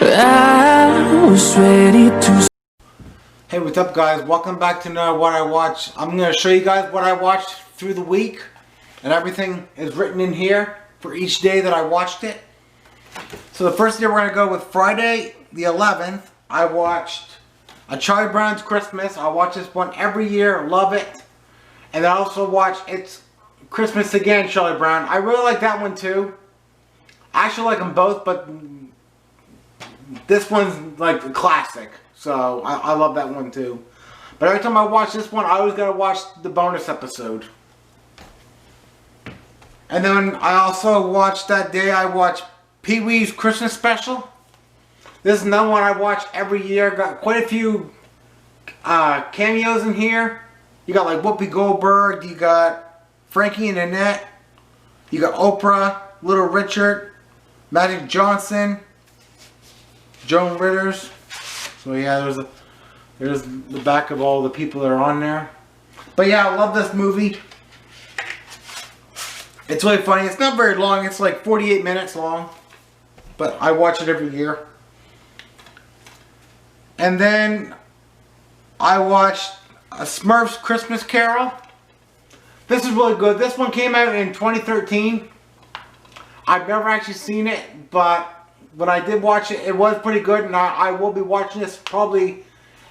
I was ready to. Hey, what's up guys? Welcome back to What I Watched. I'm going to show you guys what I watched through the week. And everything is written in here for each day that I watched it. So the first day we're going to go with Friday the 11th. I watched A Charlie Brown's Christmas. I watch this one every year. Love it. And I also watch It's Christmas Again, Charlie Brown. I really like that one too. I actually like them both, but this one's like a classic. So I love that one too. But every time I watch this one, I always gotta watch the bonus episode. And then I also watched that day, I watched Pee-wee's Christmas Special. This is another one I watch every year. Got quite a few cameos in here. You got like Whoopi Goldberg, you got Frankie and Annette, you got Oprah, Little Richard, Magic Johnson, Joan Ritters. So yeah, there's the back of all the people that are on there. But yeah, I love this movie. It's really funny. It's not very long. It's like 48 minutes long. But I watch it every year. And then I watched A Smurfs Christmas Carol. This is really good. This one came out in 2013. I've never actually seen it, but when I did watch it, it was pretty good, and I will be watching this probably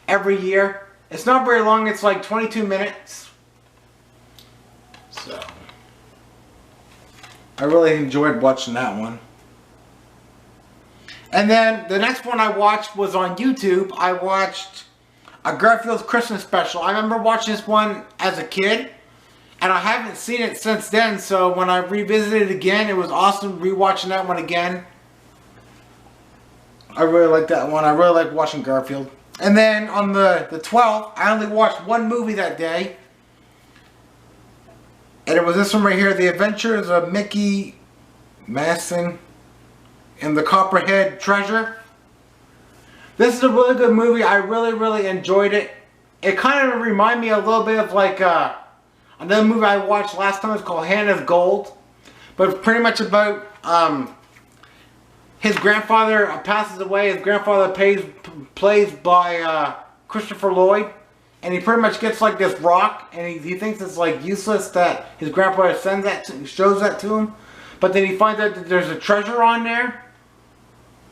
every year. It's not very long. It's like 22 minutes. So I really enjoyed watching that one. And then the next one I watched was on YouTube. I watched A Garfield's Christmas Special. I remember watching this one as a kid, and I haven't seen it since then. So when I revisited it again, it was awesome rewatching that one again. I really like that one. I really like watching Garfield. And then on the 12th, I only watched one movie that day. And it was this one right here, The Adventures of Mickey Masson and the Copperhead Treasure. This is a really good movie. I really enjoyed it. It kind of reminded me a little bit of like another movie I watched last time. It's called Hannah's Gold. But it's pretty much about his grandfather passes away. His grandfather plays by Christopher Lloyd. And he pretty much gets like this rock, and he thinks it's like useless that his grandfather shows that to him. But then he finds out that there's a treasure on there.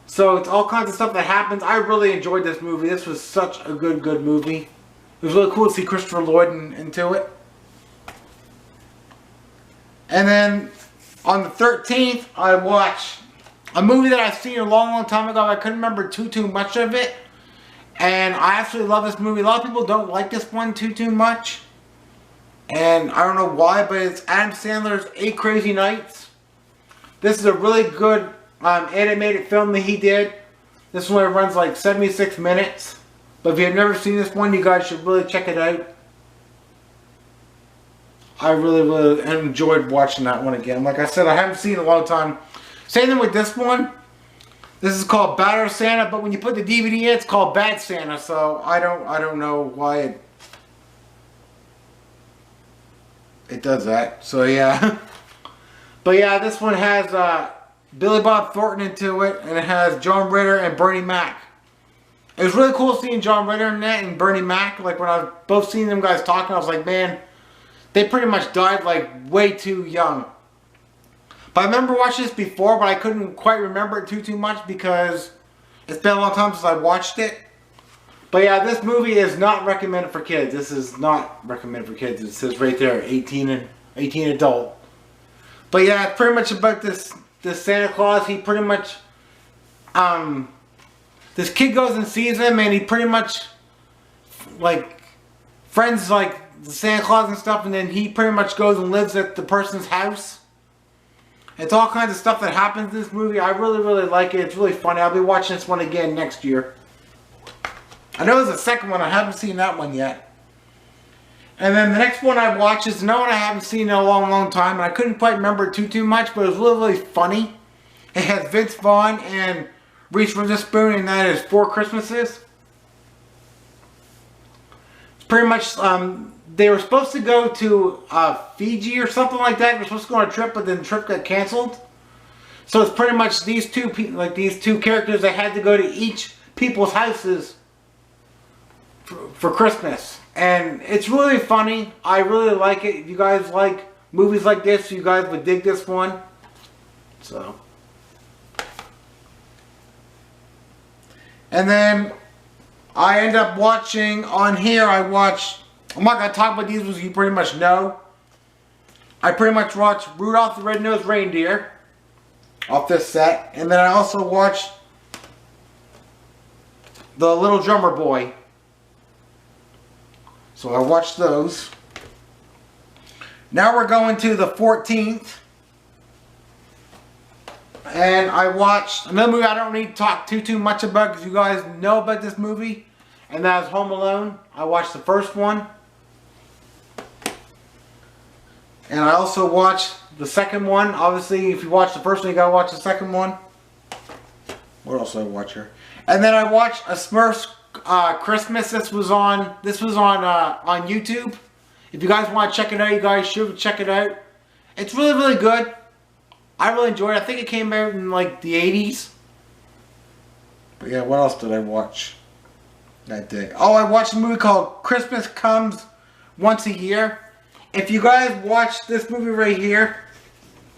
So it's all kinds of stuff that happens. I really enjoyed this movie. This was such a good movie. It was really cool to see Christopher Lloyd into it. And then on the 13th, I watched a movie that I've seen a long time ago. I couldn't remember too much of it. And I absolutely love this movie. A lot of people don't like this one too much. And I don't know why, but it's Adam Sandler's 8 Crazy Nights. This is a really good animated film that he did. This one runs like 76 minutes. But if you've never seen this one, you guys should really check it out. I really enjoyed watching that one again. Like I said, I haven't seen it in a long time. Same thing with this one. This is called Bad Santa, but when you put the DVD in, it's called Bad Santa. So I don't know why it does that. So yeah. But yeah, this one has Billy Bob Thornton into it, and it has John Ritter and Bernie Mac. It was really cool seeing John Ritter in that and Bernie Mac. Like when I was both seeing them guys talking, I was like, man, they pretty much died like way too young. But I remember watching this before, but I couldn't quite remember it too much because it's been a long time since I watched it. But yeah, this movie is not recommended for kids. This is not recommended for kids. It says right there, 18 adult. But yeah, it's pretty much about this Santa Claus. He pretty much, this kid goes and sees him, and he pretty much, like, friends like the Santa Claus and stuff, and then he pretty much goes and lives at the person's house. It's all kinds of stuff that happens in this movie. I really like it. It's really funny. I'll be watching this one again next year. I know there's a second one. I haven't seen that one yet. And then the next one I watched is another one I haven't seen in a long time. And I couldn't quite remember too much, but it was really funny. It has Vince Vaughn and Reese Witherspoon, and that is Four Christmases. It's pretty much, they were supposed to go to Fiji or something like that. They were supposed to go on a trip, but then the trip got canceled. So it's pretty much these two people, like these two characters that had to go to each people's houses for Christmas. And it's really funny. I really like it. If you guys like movies like this, you guys would dig this one. So. And then I end up watching on here, I'm not going to talk about these ones you pretty much know. I pretty much watched Rudolph the Red-Nosed Reindeer off this set. And then I also watched The Little Drummer Boy. So I watched those. Now we're going to the 14th. And I watched another movie I don't need to talk too much about because you guys know about this movie. And that is Home Alone. I watched the first one. And I also watched the second one. Obviously, if you watch the first one, you gotta watch the second one. What else did I watch here? And then I watched A Smurfs Christmas. This was on YouTube. If you guys want to check it out, you guys should check it out. It's really good. I really enjoyed it. I think it came out in like the 80s. But yeah, what else did I watch that day? Oh, I watched a movie called Christmas Comes Once a Year. If you guys watch this movie right here,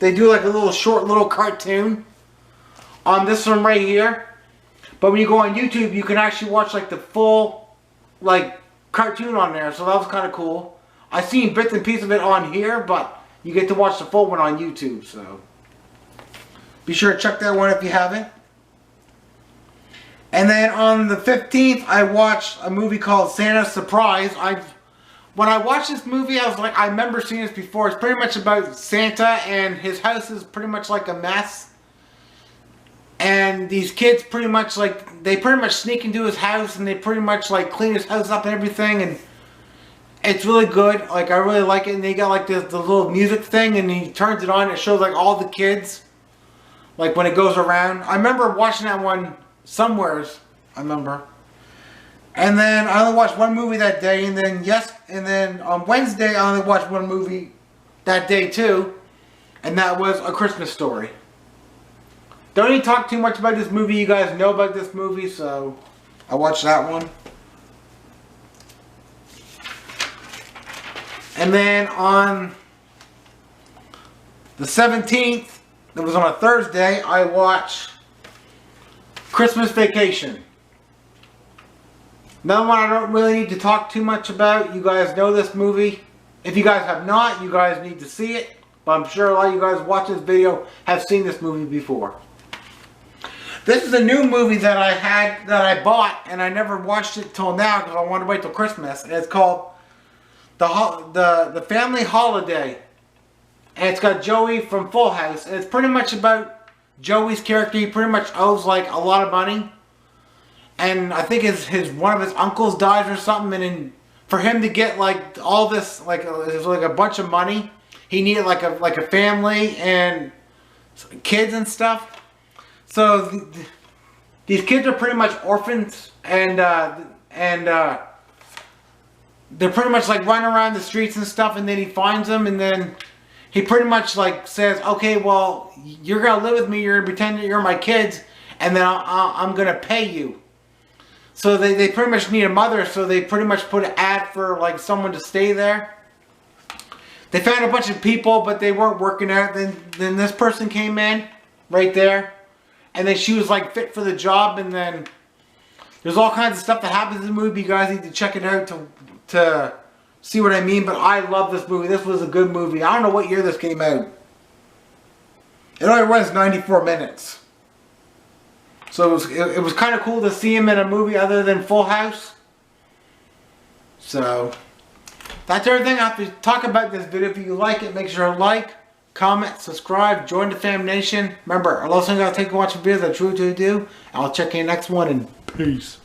they do like a short little cartoon on this one right here. But when you go on YouTube, you can actually watch like the full like cartoon on there. So that was kind of cool. I've seen bits and pieces of it on here, but you get to watch the full one on YouTube. So be sure to check that one if you haven't. And then on the 15th, I watched a movie called Santa's Surprise. When I watched this movie, I was like, I remember seeing this before. It's pretty much about Santa, and his house is pretty much like a mess. And these kids pretty much sneak into his house, and they pretty much like clean his house up and everything. And it's really good. Like, I really like it. And they got like the little music thing, and he turns it on. And it shows like all the kids, like when it goes around. I remember watching that one somewheres. I remember. And then I only watched one movie that day, and then on Wednesday I only watched one movie that day too, and that was A Christmas Story. Don't need to talk too much about this movie. You guys know about this movie, so I watched that one. And then on the 17th, it was on a Thursday, I watched Christmas Vacation. Another one I don't really need to talk too much about. You guys know this movie. If you guys have not, you guys need to see it. But I'm sure a lot of you guys watching this video have seen this movie before. This is a new movie that I bought, and I never watched it till now because I wanted to wait till Christmas. And it's called The Family Holiday. And it's got Joey from Full House. And it's pretty much about Joey's character. He pretty much owes like a lot of money. And I think one of his uncles dies or something, and then for him to get like all this like a bunch of money, he needed like a family and kids and stuff. So these kids are pretty much orphans, and they're pretty much like running around the streets and stuff. And then he finds them, and then he pretty much like says, "Okay, well, you're gonna live with me. You're gonna pretend that you're my kids, and then I'm gonna pay you." So they pretty much need a mother, so they pretty much put an ad for like someone to stay there. They found a bunch of people, but they weren't working out. Then this person came in, right there, and then she was like fit for the job. And then there's all kinds of stuff that happens in the movie. You guys need to check it out to see what I mean. But I love this movie. This was a good movie. I don't know what year this came out. It only runs 94 minutes. So it was kind of cool to see him in a movie other than Full House. So that's everything I have to talk about this video. If you like it, make sure to like, comment, subscribe, join the Fam Nation. Remember, I love saying I'll take and watch videos. I truly do. I'll check you in the next one, and peace.